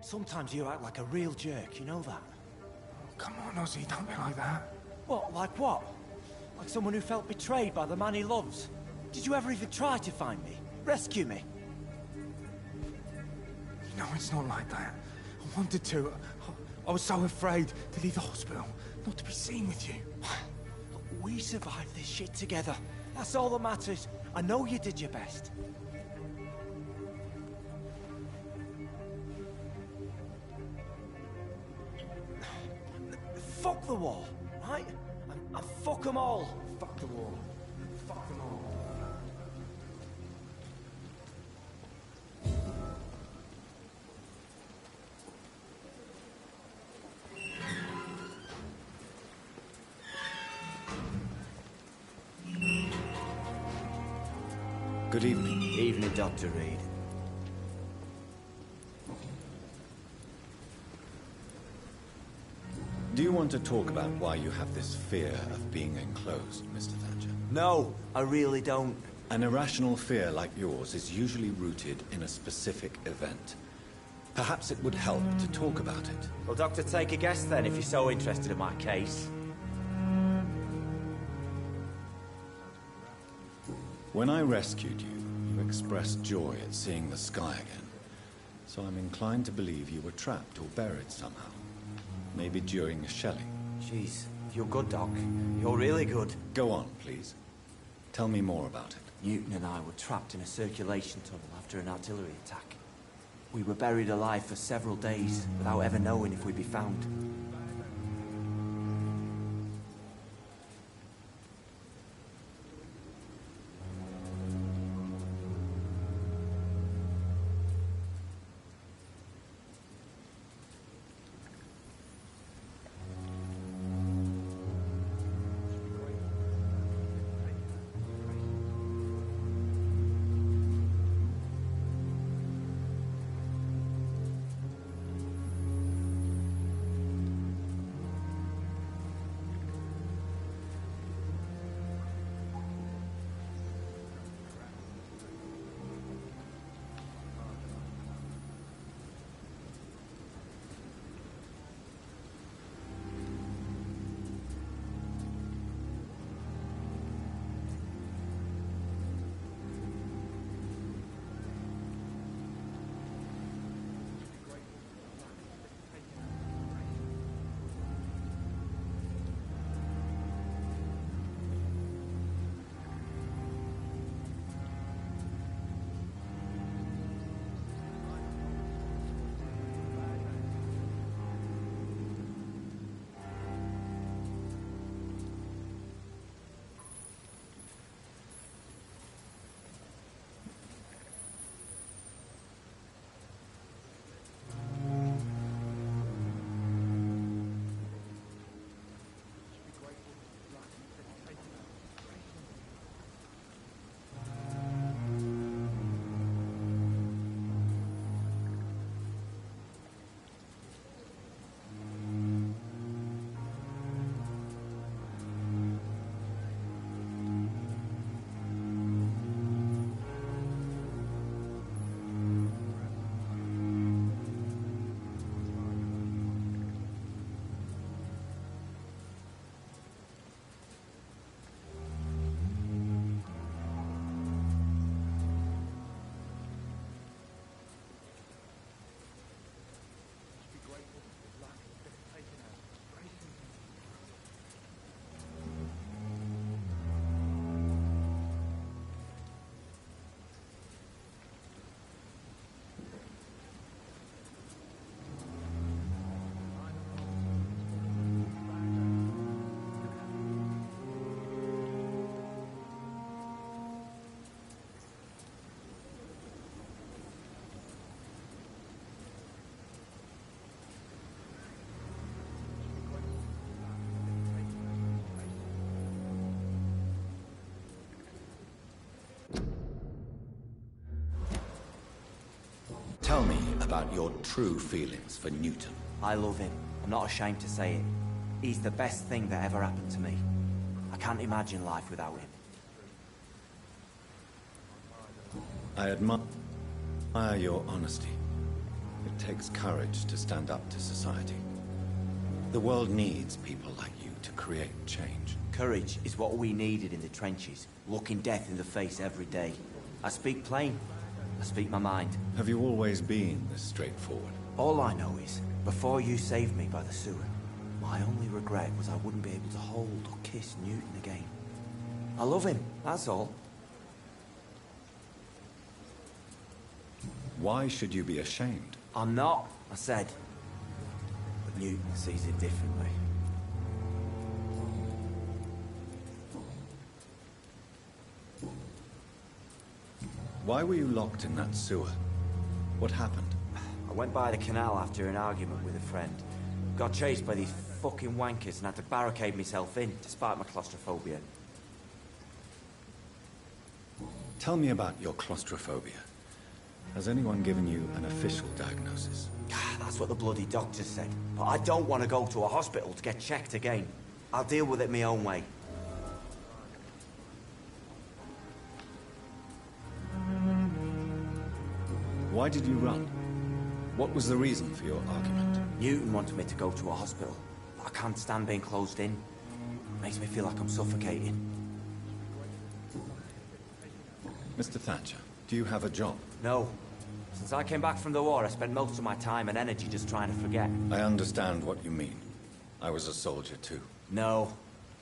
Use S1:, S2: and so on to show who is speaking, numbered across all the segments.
S1: Sometimes you act like a real jerk, you know that?
S2: Come on, Ozzy, don't be like that.
S1: What, like what? Like someone who felt betrayed by the man he loves? Did you ever even try to find me? Rescue me?
S2: No, it's not like that. I wanted to. I was so afraid to leave the hospital, not to be seen with you.
S1: We survived this shit together. That's all that matters. I know you did your best. Fuck the wall, right? And fuck them all.
S2: Fuck the wall. Fuck them all.
S3: Good evening.
S1: Evening, Dr. Reed.
S3: Do you want to talk about why you have this fear of being enclosed, Mr. Thatcher?
S1: No, I really don't.
S3: An irrational fear like yours is usually rooted in a specific event. Perhaps it would help to talk about it.
S1: Well, Doctor, take a guess then, if you're so interested in my case.
S3: When I rescued you, you expressed joy at seeing the sky again. So I'm inclined to believe you were trapped or buried somehow. Maybe during a shelling.
S1: Jeez, you're good, Doc. You're really good.
S3: Go on, please. Tell me more about it.
S1: Newton and I were trapped in a circulation tunnel after an artillery attack. We were buried alive for several days without ever knowing if we'd be found.
S3: Tell me about your true feelings for Newton.
S1: I love him. I'm not ashamed to say it. He's the best thing that ever happened to me. I can't imagine life without him.
S3: I admire your honesty. It it takes courage to stand up to society. The world needs people like you to create change.
S1: Courage is what we needed in the trenches, looking death in the face every day. I speak plain. I speak my mind.
S3: Have you always been this straightforward?
S1: All I know is, before you saved me by the sewer, my only regret was I wouldn't be able to hold or kiss Newton again. I love him, that's all.
S3: Why should you be ashamed?
S1: I'm not, I said. But Newton sees it differently.
S3: Why were you locked in that sewer? What happened?
S1: I went by the canal after an argument with a friend. Got chased by these fucking wankers and had to barricade myself in, despite my claustrophobia.
S3: Tell me about your claustrophobia. Has anyone given you an official diagnosis?
S1: That's what the bloody doctor said. But I don't want to go to a hospital to get checked again. I'll deal with it my own way.
S3: Why did you run? What was the reason for your argument?
S1: Newton wanted me to go to a hospital. I can't stand being closed in. Makes me feel like I'm suffocating.
S3: Mr. Thatcher, do you have a job?
S1: No. Since I came back from the war, I spent most of my time and energy just trying to forget.
S3: I understand what you mean. I was a soldier too.
S1: No.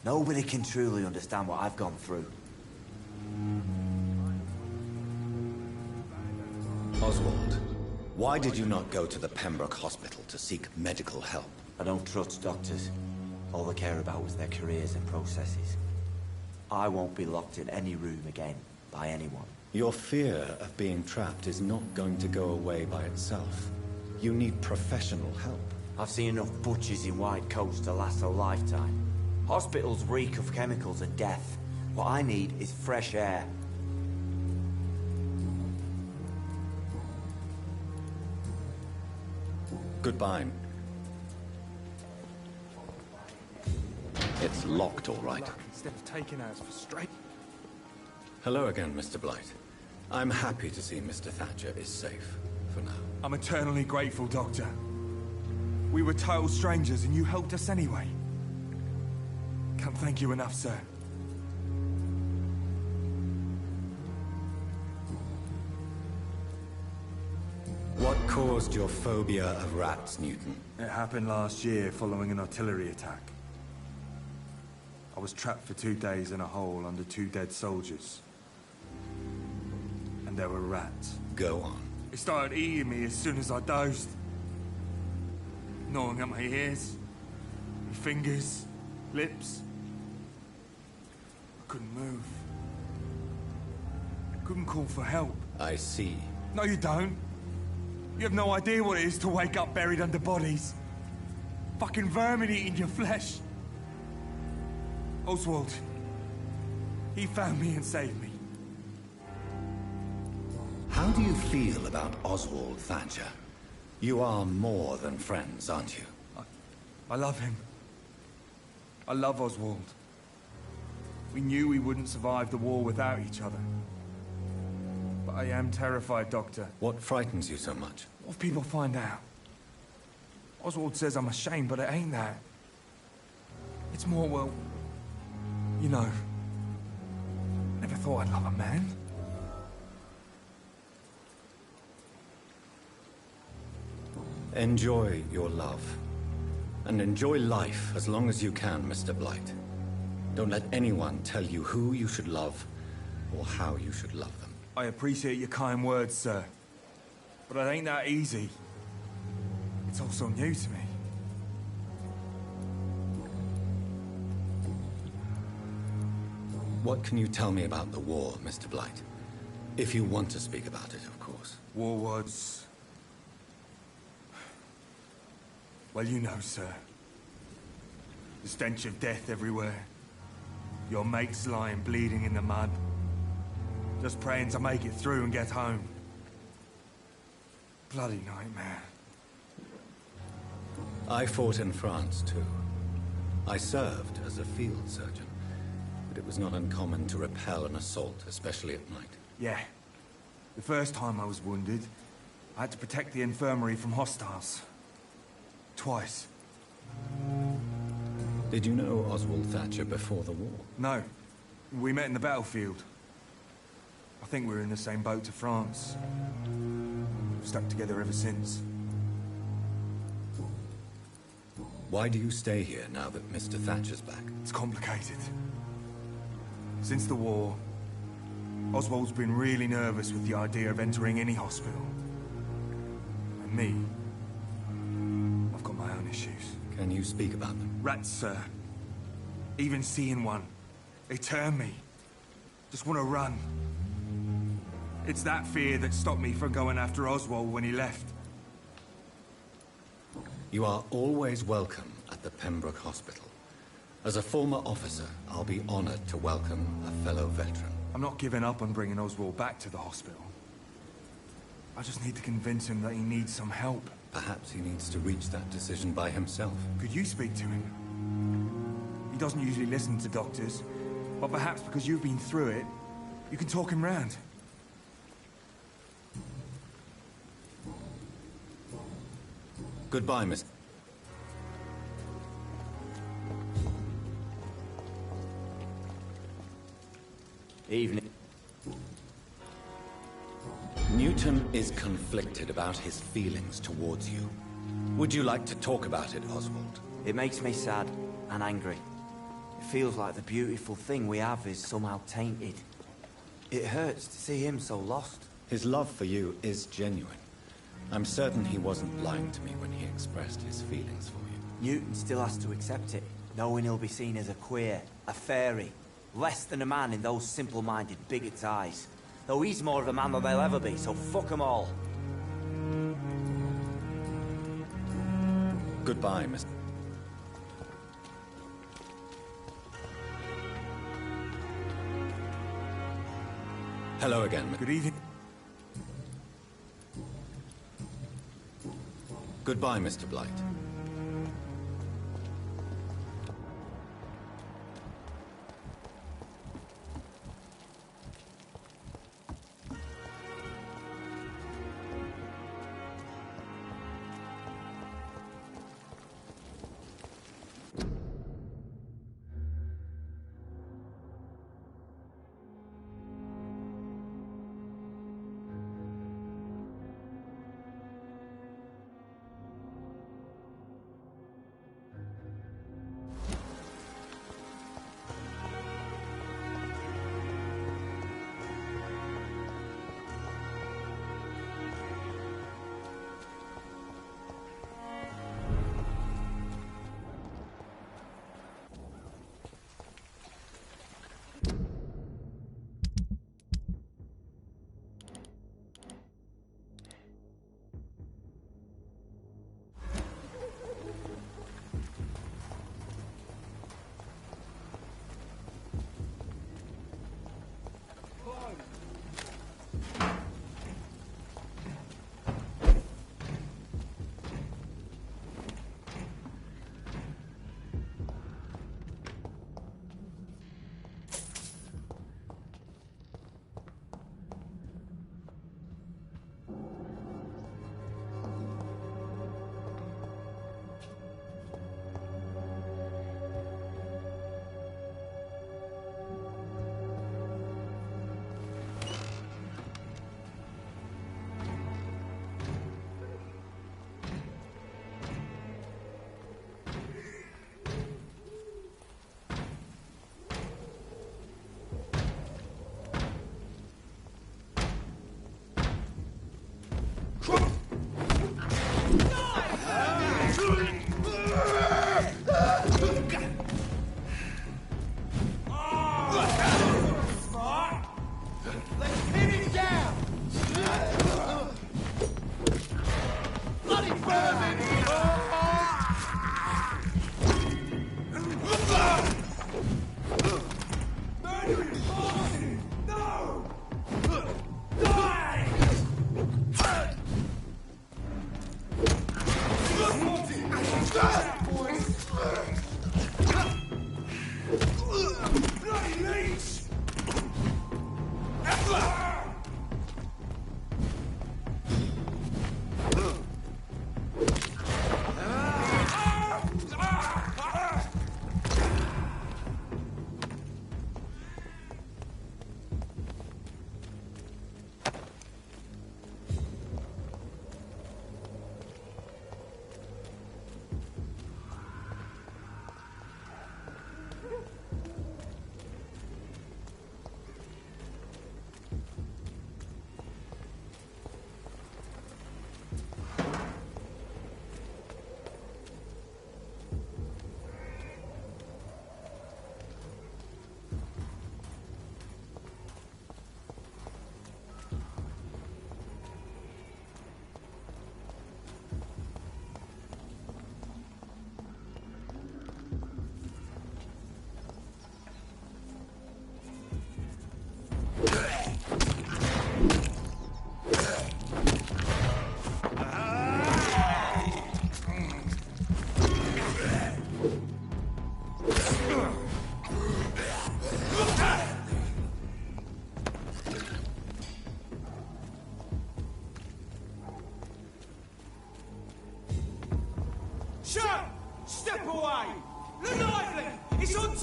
S1: Nobody can truly understand what I've gone through.
S3: Oswald, why did you not go to the Pembroke Hospital to seek medical help?
S1: I don't trust doctors. All they care about was their careers and processes. I won't be locked in any room again, by anyone.
S3: Your fear of being trapped is not going to go away by itself. You need professional help.
S1: I've seen enough butchers in white coats to last a lifetime. Hospitals reek of chemicals and death. What I need is fresh air.
S3: Goodbye. It's locked, all right.
S2: Instead of taking ours for straight.
S3: Hello again, Mr. Blight. I'm happy to see Mr. Thatcher is safe, for now.
S2: I'm eternally grateful, Doctor. We were total strangers and you helped us anyway. Can't thank you enough, sir.
S3: What caused your phobia of rats, Newton?
S2: It happened last year following an artillery attack. I was trapped for 2 days in a hole under 2 dead soldiers. And there were rats.
S3: Go on.
S2: It started eating me as soon as I dozed. Gnawing at my ears, my fingers, lips. I couldn't move. Couldn't call for help.
S3: I see.
S2: No, you don't. You have no idea what it is to wake up buried under bodies. Fucking vermin eating your flesh. Oswald. He found me and saved me.
S3: How do you feel about Oswald Thatcher? You are more than friends, aren't you?
S2: I love him. I love Oswald. We knew we wouldn't survive the war without each other. But I am terrified, Doctor.
S3: What frightens you so much?
S2: What if people find out? Oswald says I'm ashamed, but it ain't that. It's more, well, you know, never thought I'd love a man.
S3: Enjoy your love. And enjoy life as long as you can, Mr. Blight. Don't let anyone tell you who you should love or how you should love them.
S2: I appreciate your kind words, sir. But it ain't that easy. It's all so new to me.
S3: What can you tell me about the war, Mr. Blight? If you want to speak about it, of course.
S2: War was... Well, you know, sir. The stench of death everywhere. Your mates lying bleeding in the mud. Just praying to make it through and get home. Bloody nightmare.
S3: I fought in France, too. I served as a field surgeon, but it was not uncommon to repel an assault, especially at night.
S2: Yeah. The first time I was wounded, I had to protect the infirmary from hostiles. Twice.
S3: Did you know Oswald Thatcher before the war?
S2: No. We met in the battlefield. I think we were in the same boat to France. We've stuck together ever since.
S3: Why do you stay here now that Mr. Thatcher's back?
S2: It's complicated. Since the war, Oswald's been really nervous with the idea of entering any hospital. And me, I've got my own issues.
S3: Can you speak about them?
S2: Rats, sir. Even seeing one, they turn me. Just want to run. It's that fear that stopped me from going after Oswald when he left.
S3: You are always welcome at the Pembroke Hospital. As a former officer, I'll be honored to welcome a fellow veteran.
S2: I'm not giving up on bringing Oswald back to the hospital. I just need to convince him that he needs some help.
S3: Perhaps he needs to reach that decision by himself.
S2: Could you speak to him? He doesn't usually listen to doctors, but perhaps because you've been through it, you can talk him round.
S3: Goodbye, Miss...
S1: Evening.
S3: Newton is conflicted about his feelings towards you. Would you like to talk about it, Oswald?
S1: It makes me sad and angry. It feels like the beautiful thing we have is somehow tainted. It hurts to see him so lost.
S3: His love for you is genuine. I'm certain he wasn't lying to me when he expressed his feelings for you.
S1: Newton still has to accept it, knowing he'll be seen as a queer, a fairy, less than a man in those simple-minded bigots' eyes. Though he's more of a man than they'll ever be, so fuck them all.
S3: Goodbye, Miss... Hello again.
S2: Good evening.
S3: Goodbye, Mr. Blight.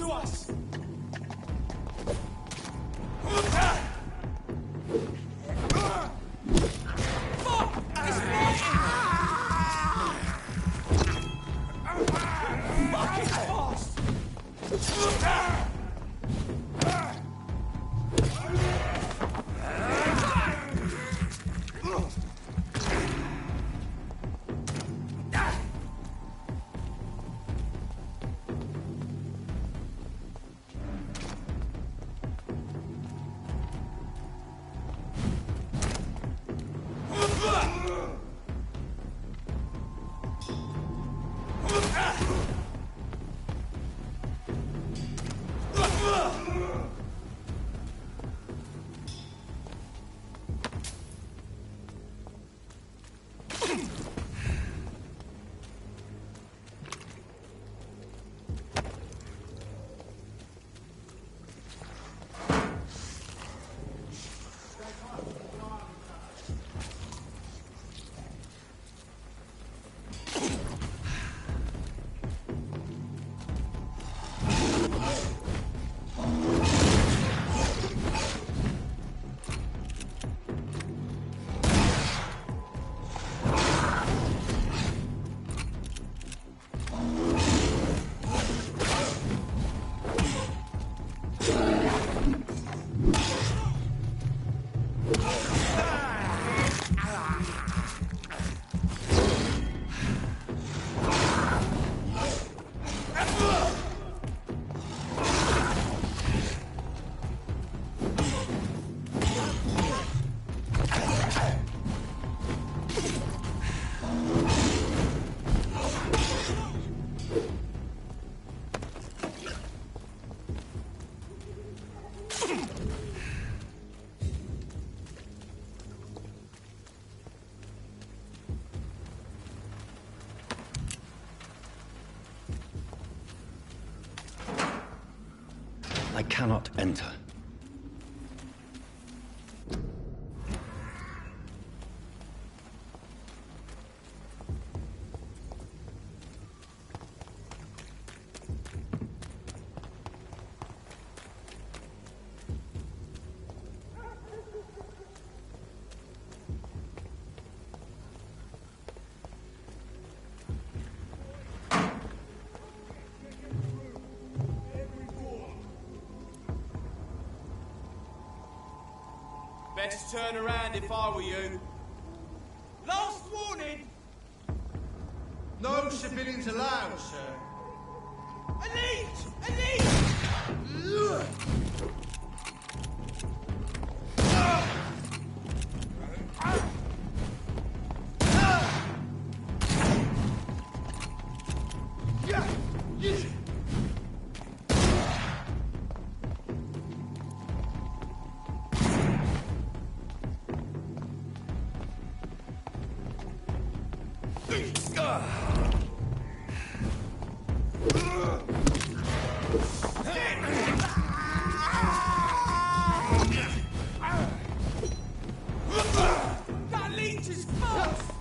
S2: to us!
S3: I cannot enter.
S4: Best turn around if I were you. Last warning!
S5: No civilians allowed, sir.
S4: Elite! Elite! That leech is fast!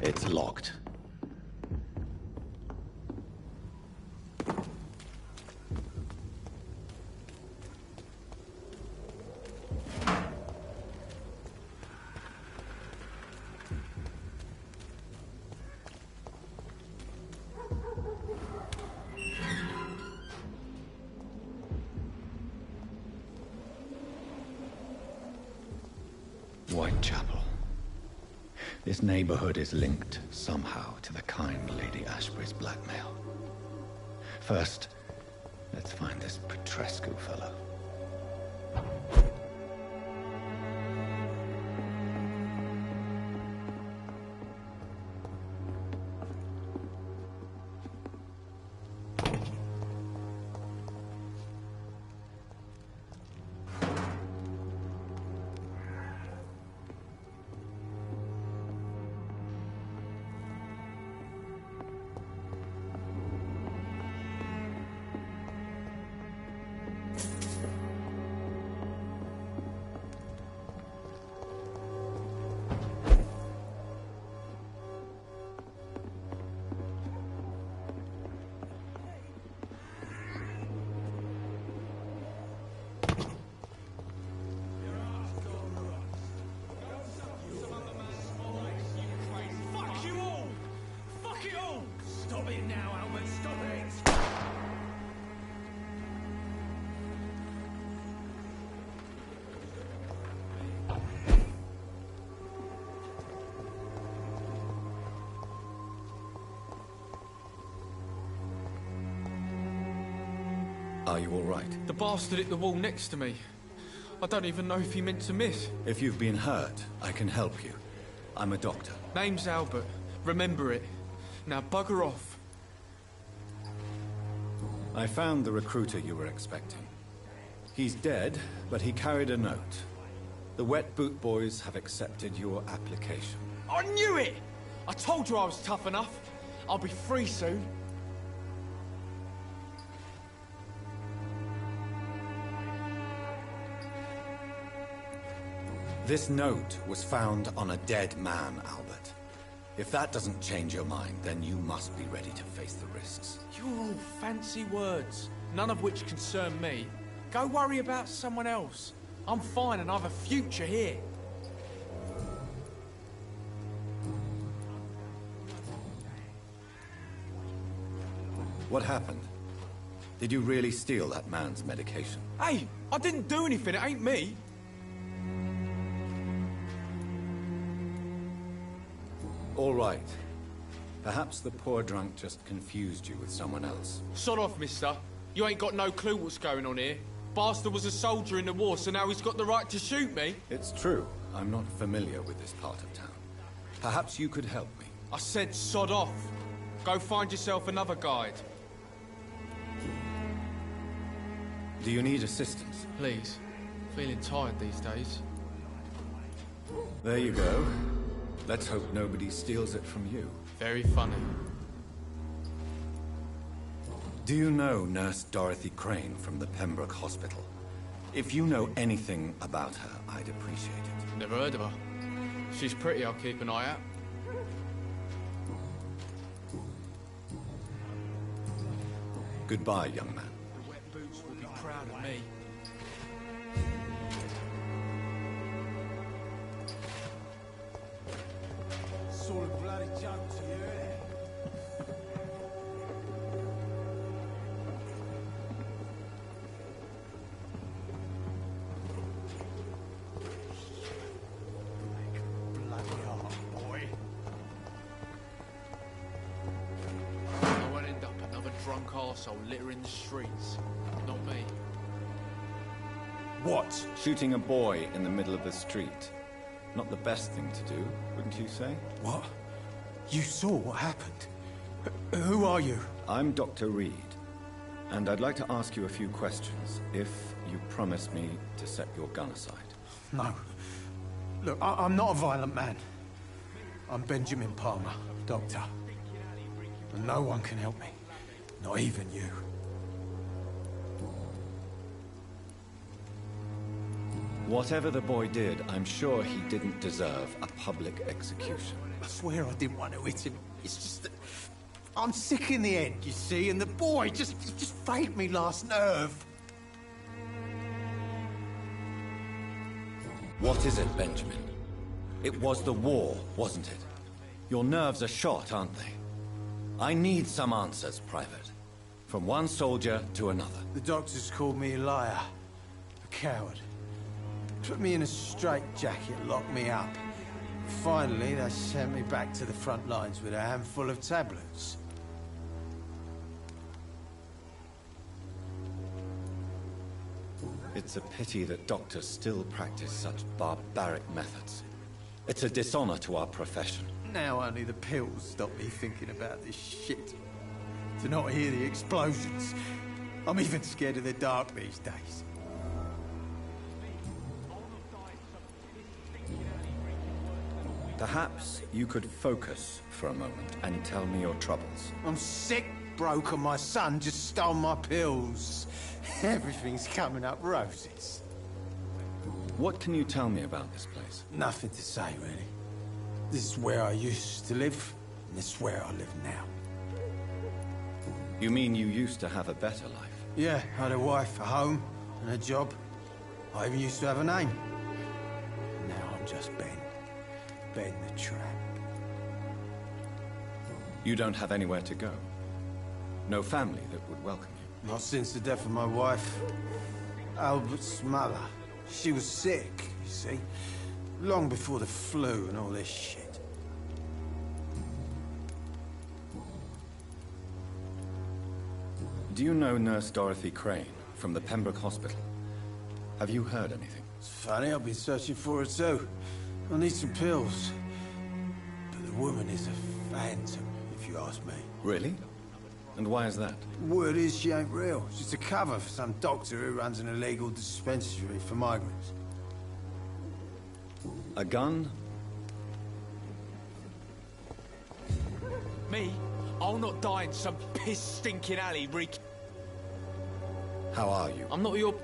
S3: It's locked. chapel. This neighborhood is linked somehow to the kind Lady Ashbury's blackmail. First, let's find this Petrescu fellow. Are you all right?
S6: The bastard hit the wall next to me. I don't even know if he meant to miss.
S3: If you've been hurt, I can help you. I'm a doctor.
S6: Name's Albert. Remember it. Now bugger off.
S3: I found the recruiter you were expecting. He's dead, but he carried a note. The Wet Boot Boys have accepted your application.
S6: I knew it! I told you I was tough enough. I'll be free soon.
S3: This note was found on a dead man, Albert. If that doesn't change your mind, then you must be ready to face the risks.
S6: You're all fancy words, none of which concern me. Go worry about someone else. I'm fine and I have a future here.
S3: What happened? Did you really steal that man's medication?
S6: Hey, I didn't do anything, it ain't me.
S3: All right. Perhaps the poor drunk just confused you with someone else.
S6: Sod off, mister. You ain't got no clue what's going on here. Bastard was a soldier in the war, so now he's got the right to shoot me.
S3: It's true. I'm not familiar with this part of town. Perhaps you could help me.
S6: I said sod off. Go find yourself another guide.
S3: Do you need assistance?
S6: Please. Feeling tired these days.
S3: There you go. Let's hope nobody steals it from you.
S6: Very funny.
S3: Do you know Nurse Dorothy Crane from the Pembroke Hospital? If you know anything about her, I'd appreciate it.
S6: Never heard of her. She's pretty, I'll keep an eye out.
S3: Goodbye, young man.
S6: The Wet Boots will be proud of me.
S5: Sort of bloody joke to you, eh? Bloody hard, boy.
S6: I won't end up another drunk arsehole littering the streets. Not me.
S5: What?
S3: Shooting a boy in the middle of the street. Not the best thing to do, wouldn't you say?
S5: What? You saw what happened? Who are you?
S3: I'm Dr. Reed, and I'd like to ask you a few questions, if you promise me to set your gun aside.
S5: No. Look, I'm not a violent man. I'm Benjamin Palmer, doctor. And no one can help me. Not even you.
S3: Whatever the boy did, I'm sure he didn't deserve a public execution.
S5: I swear I didn't want to hit him. It's just that I'm sick in the end, you see, and the boy just frayed me last nerve.
S3: What is it, Benjamin? It was the war, wasn't it? Your nerves are shot, aren't they? I need some answers, Private. From one soldier to another.
S5: The doctors called me a liar, a coward. put me in a straitjacket, locked me up. Finally, they sent me back to the front lines with a handful of tablets.
S3: It's a pity that doctors still practice such barbaric methods. It's a dishonor to our profession.
S5: Now only the pills stop me thinking about this shit. To not hear the explosions. I'm even scared of the dark these days.
S3: Perhaps you could focus for a moment and tell me your troubles.
S5: I'm sick, broke, and my son just stole my pills. Everything's coming up roses.
S3: What can you tell me about this place?
S5: Nothing to say, really. This is where I used to live, and this is where I live now.
S3: You mean you used to have a better life?
S5: Yeah, I had a wife, a home, and a job. I even used to have a name. Now I'm just Ben. Ben the Tramp.
S3: You don't have anywhere to go? No family that would welcome you?
S5: Not since the death of my wife, Albert's mother. She was sick, you see. Long before the flu and all this shit.
S3: Do you know Nurse Dorothy Crane from the Pembroke Hospital? Have you heard anything?
S5: It's funny, I've been searching for her too. I need some pills. But the woman is a phantom, if you ask me.
S3: Really? And why is that?
S5: Word is she ain't real. She's a cover for some doctor who runs an illegal dispensary for migrants.
S3: A gun?
S6: Me? I'll not die in some piss-stinking alley, Rick.
S3: How are you?
S6: I'm not your...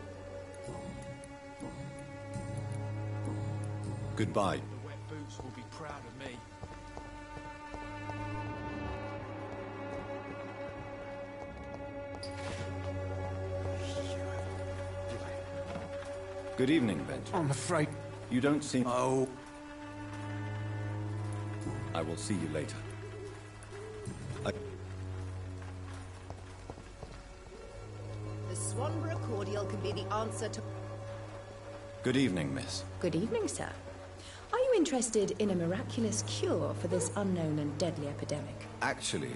S3: Goodbye.
S6: The wet boots will be proud of me.
S3: Good evening, Benjamin.
S5: I'm afraid...
S3: You don't seem...
S5: Oh...
S3: I will see you later.
S7: The Swanborough cordial can be the answer to...
S3: Good evening, miss.
S8: Good evening, sir. Are you interested in a miraculous cure for this unknown and deadly epidemic?
S3: Actually,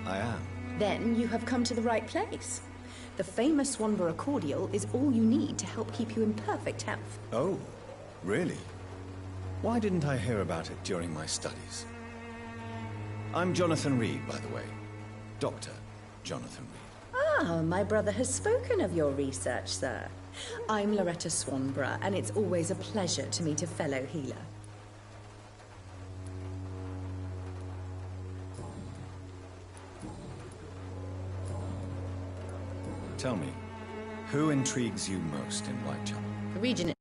S3: I am.
S8: Then you have come to the right place. The famous Swanborough cordial is all you need to help keep you in perfect health.
S3: Oh, really? Why didn't I hear about it during my studies? I'm Jonathan Reed, by the way. Dr. Jonathan Reed.
S8: Ah, my brother has spoken of your research, sir. I'm Loretta Swanborough, and it's always a pleasure to meet a fellow healer.
S3: Tell me, who intrigues you most in Whitechapel?
S8: The region